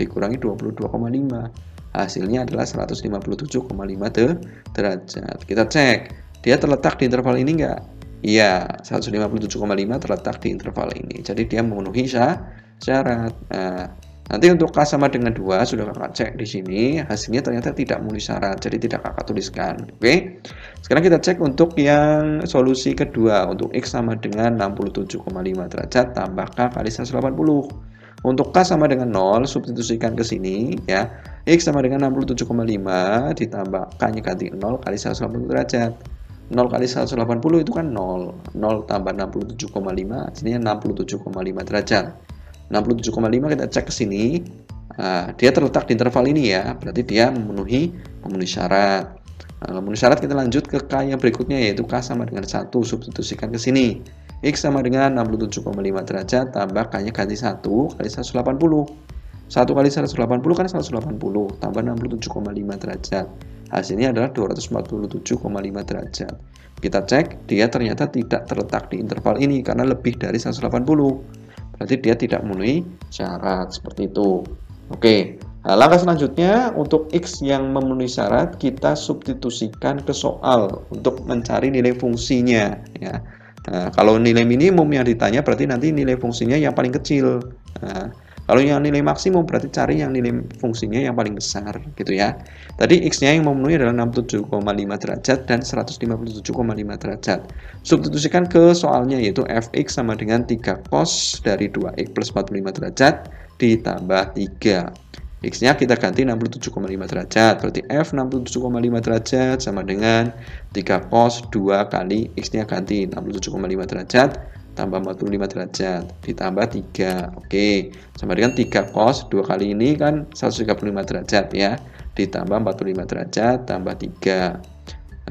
dikurangi 22,5. Hasilnya adalah 157,5 derajat. Kita cek, dia terletak di interval ini enggak? Iya, 157,5 terletak di interval ini. Jadi dia memenuhi syarat. Nah, nanti untuk K sama dengan 2 sudah kakak cek di sini, hasilnya ternyata tidak memenuhi syarat. Jadi tidak kakak tuliskan. Oke. Sekarang kita cek untuk yang solusi kedua, untuk X sama dengan 67,5 derajat tambah K kali 180. Untuk K sama dengan 0, substitusikan ke sini ya. X sama dengan 67,5 ditambah K-nya ganti 0 kali 180 derajat. 0 kali 180 itu kan 0. 0 tambah 67,5 hasilnya 67,5 derajat. 67,5 kita cek ke sini. Nah, dia terletak di interval ini ya, berarti dia memenuhi syarat. Nah, memenuhi syarat kita lanjut ke K yang berikutnya yaitu K sama dengan 1, substitusikan ke sini. X sama dengan 67,5 derajat tambah K-nya ganti 1 kali 180. 1 kali 180 kan 180 tambah 67,5 derajat. Hasilnya adalah 247,5 derajat. Kita cek, dia ternyata tidak terletak di interval ini karena lebih dari 180. berarti dia tidak memenuhi syarat, seperti itu. Oke, nah, langkah selanjutnya untuk X yang memenuhi syarat kita substitusikan ke soal untuk mencari nilai fungsinya ya. Nah, kalau nilai minimum yang ditanya berarti nanti nilai fungsinya yang paling kecil. Nah, kalau yang nilai maksimum berarti cari yang nilai fungsinya yang paling besar gitu ya. Tadi X-nya yang memenuhi adalah 67,5 derajat dan 157,5 derajat. Substitusikan ke soalnya yaitu Fx sama dengan 3 cos dari 2x plus 45 derajat ditambah 3. X-nya kita ganti 67,5 derajat. Berarti F 67,5 derajat sama dengan 3 cos 2 kali X-nya ganti 67,5 derajat tambah 45 derajat ditambah 3. Oke, sama dengan 3 cos 2 kali ini kan 135 derajat ya, ditambah 45 derajat tambah 3.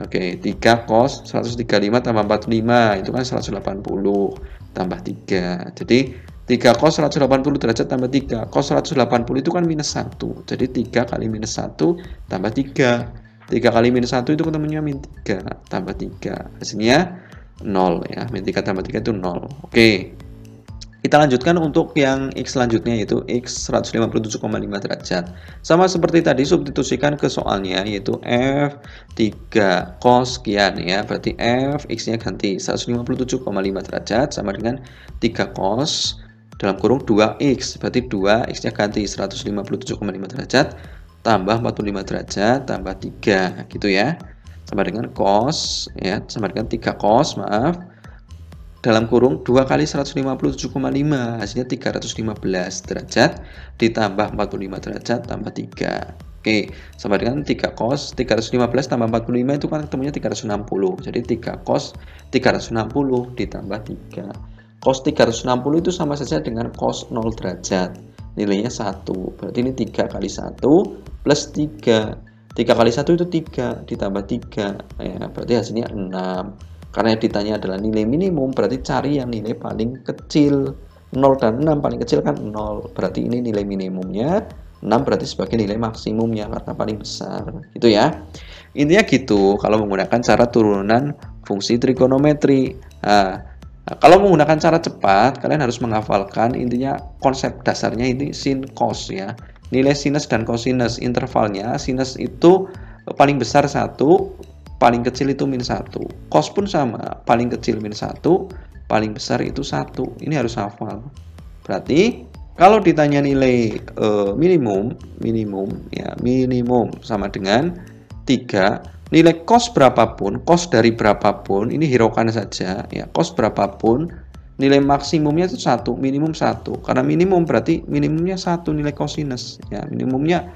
Oke, 3 cos 135 tambah 45 itu kan 180 tambah 3. Jadi 3 cos 180 derajat tambah 3. Cos 180 itu kan minus 1. Jadi 3 kali minus 1 tambah 3. 3 kali minus 1 itu ketemunya min 3 tambah 3. Hasilnya 0 ya. Min 3 tambah 3 itu 0. Oke. Kita lanjutkan untuk yang X selanjutnya yaitu X 157,5 derajat. Sama seperti tadi substitusikan ke soalnya yaitu F 3 cos sekian ya. Berarti F X-nya ganti 157,5 derajat sama dengan 3 cos dalam kurung 2X. Berarti 2 X-nya ganti 157,5 derajat tambah 45 derajat tambah 3 gitu ya. Sama dengan cos ya, sama dengan 3 cos, maaf. Dalam kurung 2 kali 157,5 hasilnya 315 derajat ditambah 45 derajat tambah 3. Oke, sama dengan 3 cos 315 tambah 45 itu kan ketemunya 360. Jadi 3 cos 360 ditambah 3. Cos 360 itu sama saja dengan cos 0 derajat. Nilainya 1. Berarti ini 3 kali 1 plus 3. 3 kali 1 itu 3 ditambah 3. Ya, berarti hasilnya 6. Karena yang ditanya adalah nilai minimum, berarti cari yang nilai paling kecil. 0 dan 6 paling kecil kan 0. Berarti ini nilai minimumnya, 6 berarti sebagai nilai maksimumnya karena paling besar. Gitu ya. Intinya gitu kalau menggunakan cara turunan fungsi trigonometri. Nah, kalau menggunakan cara cepat, kalian harus menghafalkan intinya konsep dasarnya ini sin cos ya. Nilai sinus dan cosinus intervalnya, sinus itu paling besar 1, paling kecil itu min 1. Cos pun sama, paling kecil min 1, paling besar itu 1. Ini harus hafal. Berarti kalau ditanya nilai minimum sama dengan 3, nilai cos berapapun, cos dari berapapun, ini hiraukan saja ya, cos berapapun, nilai maksimumnya itu 1, minimum 1. Karena minimum berarti minimumnya 1 nilai cosinus ya, minimumnya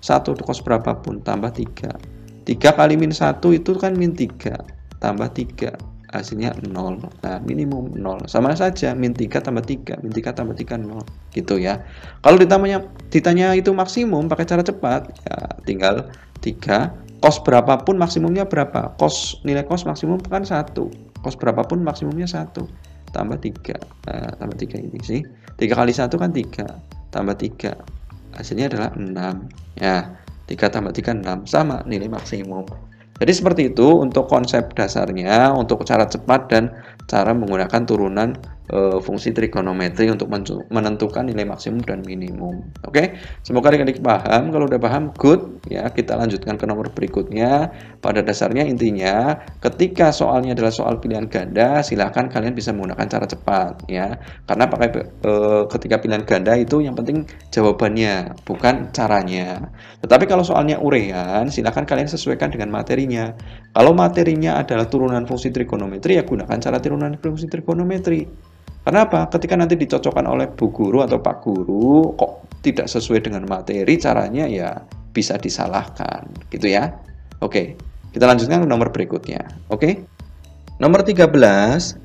1 cos berapapun tambah 3. 3 kali min 1 itu kan min 3 tambah 3 hasilnya 0. Nah minimum 0 sama saja min 3 tambah 3, min 3 tambah 3 0 gitu ya. Kalau ditanya itu maksimum pakai cara cepat ya, tinggal 3 cos berapapun maksimumnya berapa, nilai cos maksimum kan 1, cos berapapun maksimumnya 1 tambah 3. Nah, tambah 3 ini sih 3 kali 1 kan 3 tambah 3 hasilnya adalah 6 ya. 3 tambah 3 6 sama nilai maksimum. Jadi seperti itu untuk konsep dasarnya, untuk cara cepat dan cara menggunakan turunan fungsi trigonometri untuk menentukan nilai maksimum dan minimum. Oke, semoga adik-adik paham. Kalau udah paham, good ya. Kita lanjutkan ke nomor berikutnya. Pada dasarnya intinya, ketika soalnya adalah soal pilihan ganda, silahkan kalian bisa menggunakan cara cepat ya. Karena ketika pilihan ganda itu yang penting jawabannya, bukan caranya. Tetapi kalau soalnya urean, silahkan kalian sesuaikan dengan materinya. Kalau materinya adalah turunan fungsi trigonometri, ya gunakan cara turunan fungsi trigonometri. Kenapa? Ketika nanti dicocokkan oleh Bu Guru atau Pak Guru, kok tidak sesuai dengan materi, caranya ya bisa disalahkan, gitu ya. Oke, kita lanjutkan ke nomor berikutnya. Oke. Nomor 13,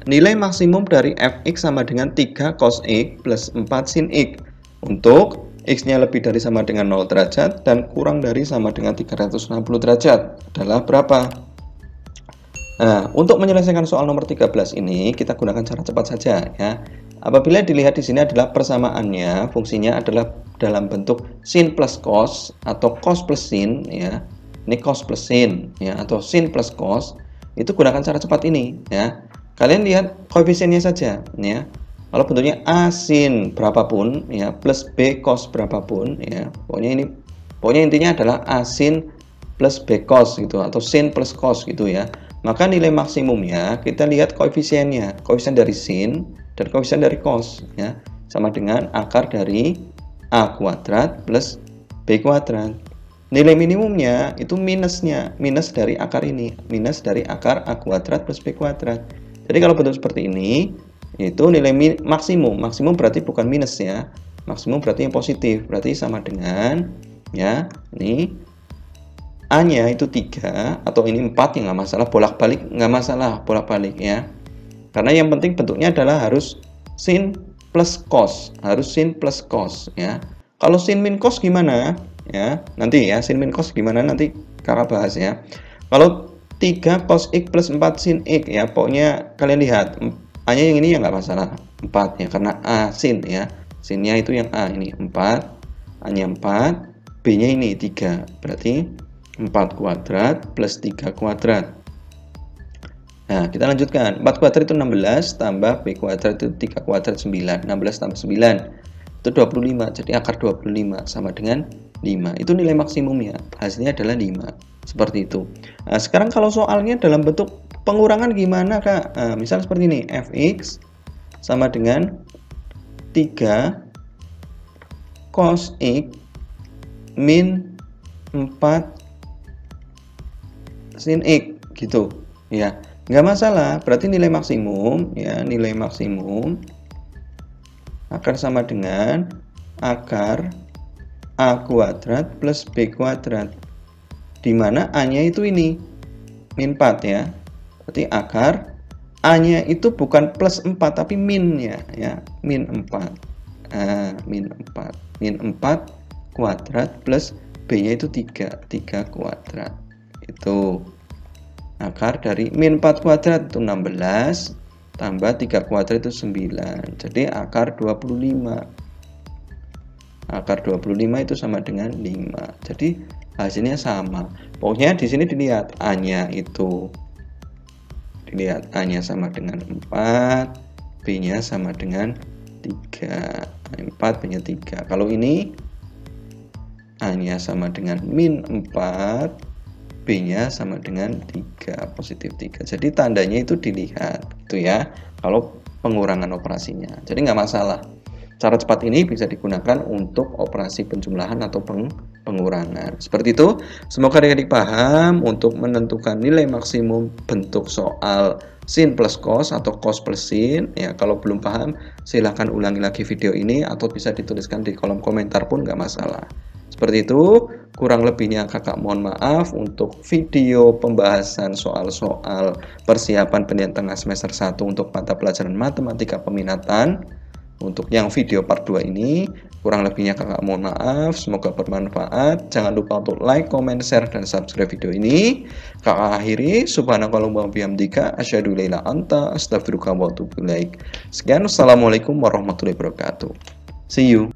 nilai maksimum dari Fx sama dengan 3 cos X plus 4 sin X. Untuk X-nya lebih dari sama dengan 0 derajat dan kurang dari sama dengan 360 derajat adalah berapa? Nah, untuk menyelesaikan soal nomor 13 ini, kita gunakan cara cepat saja ya. Apabila dilihat di sini adalah persamaannya, fungsinya adalah dalam bentuk sin plus cos atau cos plus sin ya. Ini cos plus sin ya, atau sin plus cos. Itu gunakan cara cepat ini ya. Kalian lihat koefisiennya saja ya. Kalau bentuknya A sin berapapun ya plus B cos berapapun ya, pokoknya intinya adalah A sin plus B cos gitu atau sin plus cos gitu ya. Maka nilai maksimumnya kita lihat koefisiennya, koefisien dari sin dan koefisien dari cos ya, sama dengan akar dari A kuadrat plus B kuadrat. Nilai minimumnya itu minus dari akar ini, minus dari akar A kuadrat plus B kuadrat. Jadi kalau bentuk seperti ini, itu nilai maksimum berarti bukan minus ya, maksimum berarti yang positif, berarti sama dengan ya, ini A-nya itu 3 atau ini 4 ya nggak masalah, bolak-balik nggak masalah, bolak-balik ya. Karena yang penting bentuknya adalah harus sin plus cos, ya. Kalau sin min cos gimana? Ya, nanti ya sin min cos gimana nanti kakak bahas ya. Kalau 3 cos x plus 4 sin x ya, pokoknya kalian lihat A-nya yang ini ya nggak masalah, 4 ya, karena A sin ya. Sinnya itu yang A ini 4, A-nya 4, B-nya ini 3, berarti 4 kuadrat plus 3 kuadrat. Nah, kita lanjutkan. 4 kuadrat itu 16 tambah B kuadrat itu 3 kuadrat 9. 16 tambah 9 itu 25. Jadi akar 25 sama dengan 5. Itu nilai maksimumnya. Hasilnya adalah 5. Seperti itu. Nah, sekarang kalau soalnya dalam bentuk pengurangan gimana, Kak? Nah, misal seperti ini. Fx sama dengan 3 cos x min 4 sin x gitu ya, nggak masalah, berarti nilai maksimum ya, nilai maksimum akan sama dengan akar A kuadrat plus B kuadrat, dimana A nya itu ini min 4 ya, berarti akar A nya itu bukan plus 4 tapi min ya, min 4. Min 4 kuadrat plus B nya itu 3 kuadrat. Itu akar dari min 4 kuadrat itu 16 tambah 3 kuadrat itu 9, jadi akar 25. Akar 25 itu sama dengan 5, jadi hasilnya sama. Pokoknya di sini dilihat A-nya itu, dilihat A-nya sama dengan 4, B-nya sama dengan 3, 4 B-nya 3. Kalau ini A-nya sama dengan min 4, B-nya sama dengan 3, positif 3. Jadi tandanya itu dilihat gitu ya, kalau pengurangan operasinya. Jadi nggak masalah. Cara cepat ini bisa digunakan untuk operasi penjumlahan atau pengurangan. Seperti itu. Semoga adik-adik paham untuk menentukan nilai maksimum bentuk soal sin plus cos atau cos plus sin. Ya, kalau belum paham silahkan ulangi lagi video ini atau bisa dituliskan di kolom komentar pun nggak masalah. Seperti itu, kurang lebihnya kakak mohon maaf untuk video pembahasan soal-soal persiapan pendidikan tengah semester 1 untuk mata pelajaran matematika peminatan. Untuk yang video part 2 ini, kurang lebihnya kakak mohon maaf, semoga bermanfaat. Jangan lupa untuk like, comment, share, dan subscribe video ini. Kakak akhiri, subhanakallahumma bihamdika, asyhadu an la ilaha illa anta, astaghfiruka wa atubu ilaik. Sekian, wassalamualaikum warahmatullahi wabarakatuh. See you.